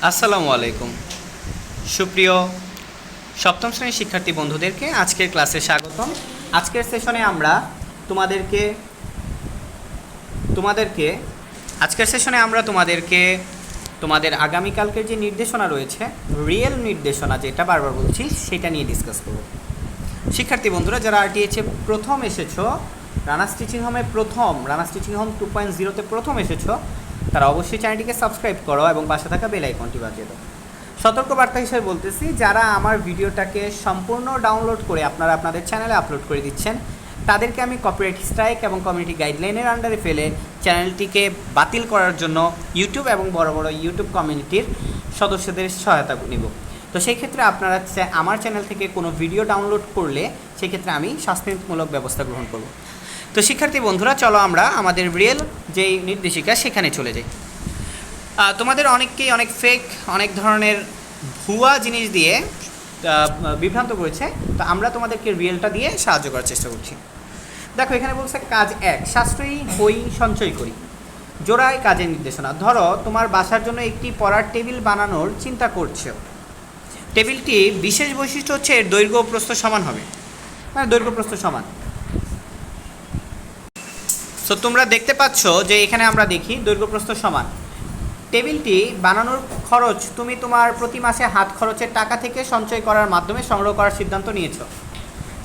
আসসালামু আলাইকুম সুপ্রিয় সপ্তম শ্রেণীর শিক্ষার্থী বন্ধুদেরকে আজকের ক্লাসে স্বাগতম। আজকের সেশনে আমরা তোমাদের আগামীকালকের যে নির্দেশনা রয়েছে, রিয়েল নির্দেশনা যেটা বারবার বলছি, সেটা নিয়ে ডিসকাস করব। শিক্ষার্থী বন্ধুরা, যারা আরটিএইচে প্রথম এসেছো, রানাস টিচিং হোম 2.0-তে প্রথম এসেছো, তারা অবশ্যই চ্যানেলটিকে সাবস্ক্রাইব করো এবং পাশে থাকা বেল আইকনটি বাজিয়ে দাও। সতর্কবার্তা হিসেবে বলতেছি, যারা আমার ভিডিওটাকে সম্পূর্ণ ডাউনলোড করে আপনারা আপনাদের চ্যানেলে আপলোড করে দিচ্ছেন, তাদেরকে আমি কপিরাইট স্ট্রাইক এবং কমিউনিটি গাইডলাইনের আন্ডারে ফেলে চ্যানেলটিকে বাতিল করার জন্য ইউটিউব এবং বড় বড় ইউটিউব কমিউনিটির সদস্যদের সহায়তা নিব। তো সেই ক্ষেত্রে আপনারা আমার চ্যানেল থেকে কোনো ভিডিও ডাউনলোড করলে সেক্ষেত্রে আমি শাস্তিমূলক ব্যবস্থা গ্রহণ করব। তো শিক্ষার্থী বন্ধুরা, চলো আমরা আমাদের রিয়েল যেই নির্দেশিকা সেখানে চলে যাই। তোমাদের অনেককেই অনেক ফেক, অনেক ধরনের ভুয়া জিনিস দিয়ে বিভ্রান্ত করেছে। তো আমরা তোমাদেরকে রিয়েলটা দিয়ে সাহায্য করার চেষ্টা করছি। দেখো, এখানে বলছে কাজ 1, সাশ্রয়ী বই সঞ্চয় করি। জোড়ায় কাজের নির্দেশনা। ধরো তোমার বাসার জন্য একটি পড়ার টেবিল বানানোর চিন্তা করছো। টেবিলটি বিশেষ বৈশিষ্ট্য হচ্ছে এর দৈর্ঘ্য ও প্রস্থ সমান হবে, মানে দৈর্ঘ্য প্রস্থ সমান। সো তোমরা দেখতে পাচ্ছ যে এখানে আমরা দেখি দৈর্ঘ্য প্রস্থ সমান। টেবিলটি বানানোর খরচ তুমি তোমার প্রতি মাসে হাত খরচের টাকা থেকে সঞ্চয় করার মাধ্যমে সংগ্রহ করার সিদ্ধান্ত নিয়েছ।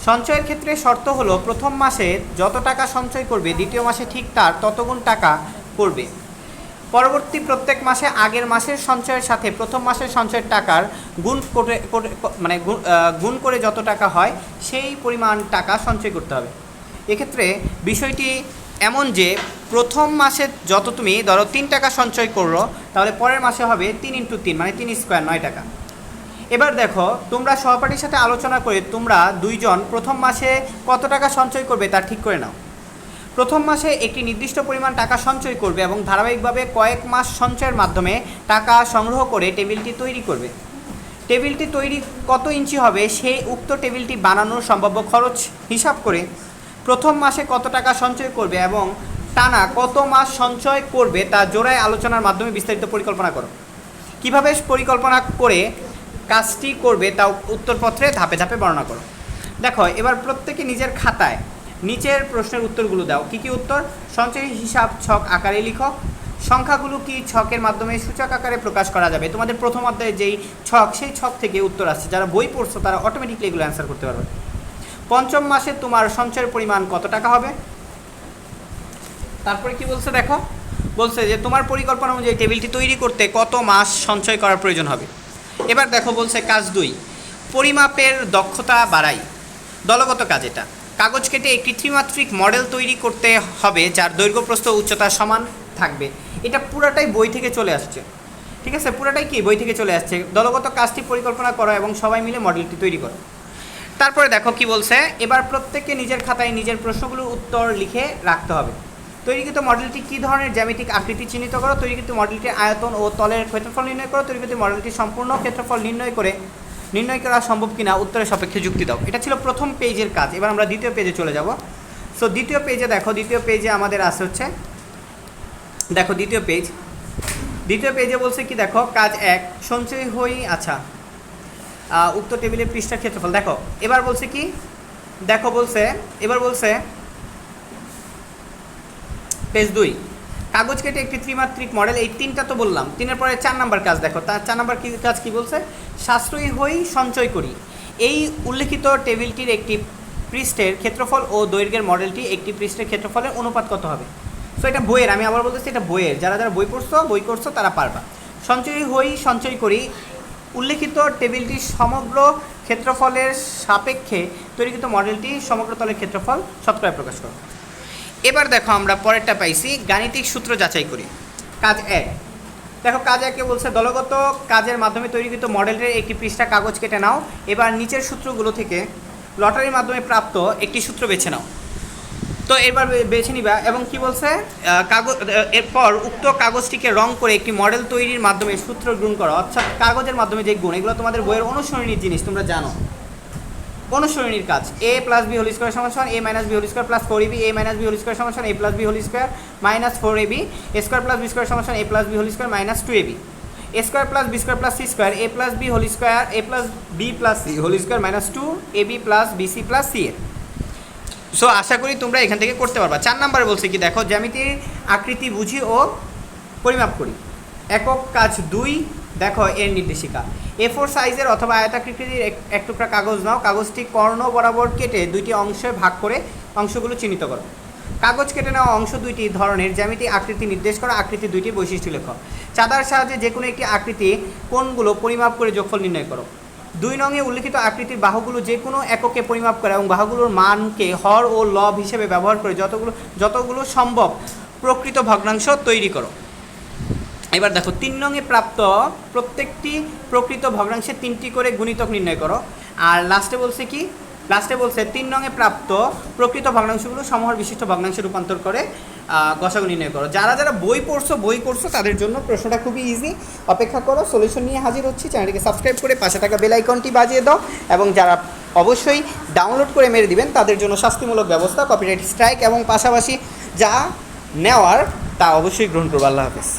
সঞ্চয়ের ক্ষেত্রে শর্ত হলো, প্রথম মাসে যত টাকা সঞ্চয় করবে দ্বিতীয় মাসে ঠিক তার ততগুণ টাকা করবে। পরবর্তী প্রত্যেক মাসে আগের মাসের সঞ্চয়ের সাথে প্রথম মাসের সঞ্চয়ের টাকার গুণ করে যত টাকা হয় সেই পরিমাণ টাকা সঞ্চয় করতে হবে। এক্ষেত্রে বিষয়টি এমন যে প্রথম মাসে যত তুমি ধরো 3 টাকা সঞ্চয় করো, তাহলে পরের মাসে হবে 3 × 3 মানে 3 স্কোয়ার 9 টাকা। এবার দেখো, তোমরা সহপাঠীর সাথে আলোচনা করে তোমরা দুইজন প্রথম মাসে কত টাকা সঞ্চয় করবে তা ঠিক করে নাও। প্রথম মাসে একটি নির্দিষ্ট পরিমাণ টাকা সঞ্চয় করবে এবং ধারাবাহিকভাবে কয়েক মাস সঞ্চয়ের মাধ্যমে টাকা সংগ্রহ করে টেবিলটি তৈরি করবে। টেবিলটি তৈরি কত ইঞ্চি হবে সেই উক্ত টেবিলটি বানানোর সম্ভাব্য খরচ হিসাব করে প্রথম মাসে কত টাকা সঞ্চয় করবে এবং টানা কত মাস সঞ্চয় করবে তা জোড়ায় আলোচনার মাধ্যমে বিস্তারিত পরিকল্পনা করো। কিভাবে পরিকল্পনা করে কাজটি করবে তা উত্তরপত্রে ধাপে ধাপে বর্ণনা করো। দেখো, এবার প্রত্যেকে নিজের খাতায় নিচের প্রশ্নের উত্তরগুলো দাও। কী কী উত্তর? সঞ্চয় হিসাব ছক আকারে লিখো। সংখ্যাগুলো কি ছকের মাধ্যমে সূচক আকারে প্রকাশ করা যাবে? তোমাদের প্রথম অধ্যায়ে যেই ছক, সেই ছক থেকে উত্তর আসছে। যারা বই পড়ছো তারা অটোমেটিকলি এগুলো অ্যান্সার করতে পারবে। পঞ্চম মাসে তোমার সঞ্চয়ের পরিমাণ কত টাকা হবে? তারপরে কি বলছে দেখো, বলছে যে তোমার পরিকল্পনা অনুযায়ী টেবিলটি তৈরি করতে কত মাস সঞ্চয় করার প্রয়োজন হবে। এবার দেখো, বলছে কাজ 2, পরিমাপের দক্ষতা বাড়াই। দলগত কাজ এটা। কাগজ কেটে একটি ত্রিমাত্রিক মডেল তৈরি করতে হবে যার দৈর্ঘ্য প্রস্থ উচ্চতা সমান থাকবে। এটা পুরাটাই বই থেকে চলে আসছে, ঠিক আছে? পুরাটাই কি বই থেকে চলে আসছে। দলগত কাজটি পরিকল্পনা করো এবং সবাই মিলে মডেলটি তৈরি করো। তারপরে দেখো কি বলছে, এবার প্রত্যেককে নিজের খাতায় নিজের প্রশ্নগুলোর উত্তর লিখে রাখতে হবে। তৈরিকৃত মডেলটি কী ধরনের জ্যামিতিক আকৃতি চিহ্নিত করো। তৈরিকৃত মডেলটির আয়তন ও তলের ক্ষেত্রফল নির্ণয় করো। তৈরিকৃত মডেলটির সম্পূর্ণ ক্ষেত্রফল নির্ণয় করা সম্ভব কিনা উত্তরের সাপেক্ষে যুক্তি দাও। এটা ছিল প্রথম পেজের কাজ। এবার আমরা দ্বিতীয় পেজে চলে যাব। সো দ্বিতীয় পেজে দেখো, দ্বিতীয় পেজে আমাদের আসে হচ্ছে, দেখো দ্বিতীয় পেজে বলছে কি, দেখো কাজ 1, সঞ্চয় হই। আচ্ছা, উক্ত টেবিলের পৃষ্ঠার ক্ষেত্রফল দেখো। এবার বলছে কি, দেখো এবার বলছে পেজ 2, কাগজ কেটে একটি ত্রিমাত্রিক মডেল। এই 3টা তো বললাম। 3-এর পরে 4 নম্বর কাজ দেখো। তার 4 নম্বর কাজ কি বলছে? সাশ্রয়ী হই সঞ্চয় করি। এই উল্লেখিত টেবিলটির একটি পৃষ্ঠের ক্ষেত্রফল ও দৈর্ঘ্যের মডেলটি একটি পৃষ্ঠের ক্ষেত্রফলের অনুপাত কত হবে? সো এটা বইয়ের, আমি আবার বলতেছি এটা বইয়ের। যারা যারা বই করছো তারা পারবা। সঞ্চয় হই সঞ্চয় করি উল্লেখিত টেবিলটির সমগ্র ক্ষেত্রফলের সাপেক্ষে তৈরিকৃত মডেলটি সমগ্র তলের ক্ষেত্রফল শতকরা প্রকাশ করো। এবার দেখো, আমরা পরেরটা পাইছি, গাণিতিক সূত্র যাচাই করি। কাজ 1, দেখো কাজ 1-এ বলছে দলগত কাজের মাধ্যমে তৈরিকৃত মডেলের একটি পৃষ্ঠা কাগজ কেটে নাও। এবার নিচের সূত্রগুলো থেকে লটারির মাধ্যমে প্রাপ্ত একটি সূত্র বেছে নাও। তো এবার বেছে নিবা এবং কি বলছে, এরপর উক্ত কাগজটিকে রং করে একটি মডেল তৈরির মাধ্যমে সূত্র গুণ করো। অর্থাৎ কাগজের মাধ্যমে যে গুণ, এগুলো তোমাদের বইয়ের অনুসরণীর জিনিস, তোমরা জানো। অনুসরণীর কাজ, a + b² = a - b² + 4ab, a - b² = a + b² - 4ab, a² + b² = a + b² - 2ab। A square plus B square plus C square A plus B whole square A plus B plus C whole square minus 2 A B plus B C plus C A. So আশা করি তোমরা এখান থেকে করতে পারবা। 4 number বলছে কি দেখো, জ্যামিতির আকৃতি বুঝি ও পরিমাপ করি। একক কাজ 2 দেখো এর নির্দেশিকা। A4 সাইজের অথবা আয়তাকৃতির এক টুকরা কাগজ নাও, কাগজটি কর্ণ বরাবর কেটে 2টি অংশে ভাগ করে অংশগুলো চিহ্নিত করো। কাগজ কেটে নেওয়া অংশ 2টি ধরনের জ্যামিতি আকৃতি নির্দেশ করা, আকৃতি 2টি বৈশিষ্ট্য লেখো। চাঁদার সাহায্যে যে কোনো একটি আকৃতি কোণগুলো পরিমাপ করে যোগফল নির্ণয় করো। 2 নংয়ে উল্লিখিত আকৃতির বাহুগুলো যে কোনো এককে পরিমাপ করে এবং বাহুগুলোর মানকে হর ও লব হিসেবে ব্যবহার করে যতগুলো সম্ভব প্রকৃত ভগ্নাংশ তৈরি করো। এবার দেখো 3 নংয়ে প্রাপ্ত প্রত্যেকটি প্রকৃত ভগ্নাংশে 3টি করে গুণিতক নির্ণয় করো। আর লাস্টে বলছে কি, লাস্টে বলছে 3 নংয়ে প্রাপ্ত প্রকৃত ভগ্নাংশগুলো সমহর বিশিষ্ট ভগ্নাংশে রূপান্তর করে গসাগু নির্ণয় করো। যারা যারা বই পড়ছো তাদের জন্য প্রশ্নটা খুবই ইজি। অপেক্ষা করো, সলিউশন নিয়ে হাজির হচ্ছি। চ্যানেলটিকে সাবস্ক্রাইব করে পাশে থাকা বেল আইকনটি বাজিয়ে দাও, এবং যারা অবশ্যই ডাউনলোড করে মেরে দিবেন তাদের জন্য শাস্তিমূলক ব্যবস্থা, কপিরাইট স্ট্রাইক এবং পাশাপাশি যা নেওয়ার তা অবশ্যই গ্রহণ করবো। আল্লাহ হাফেজ।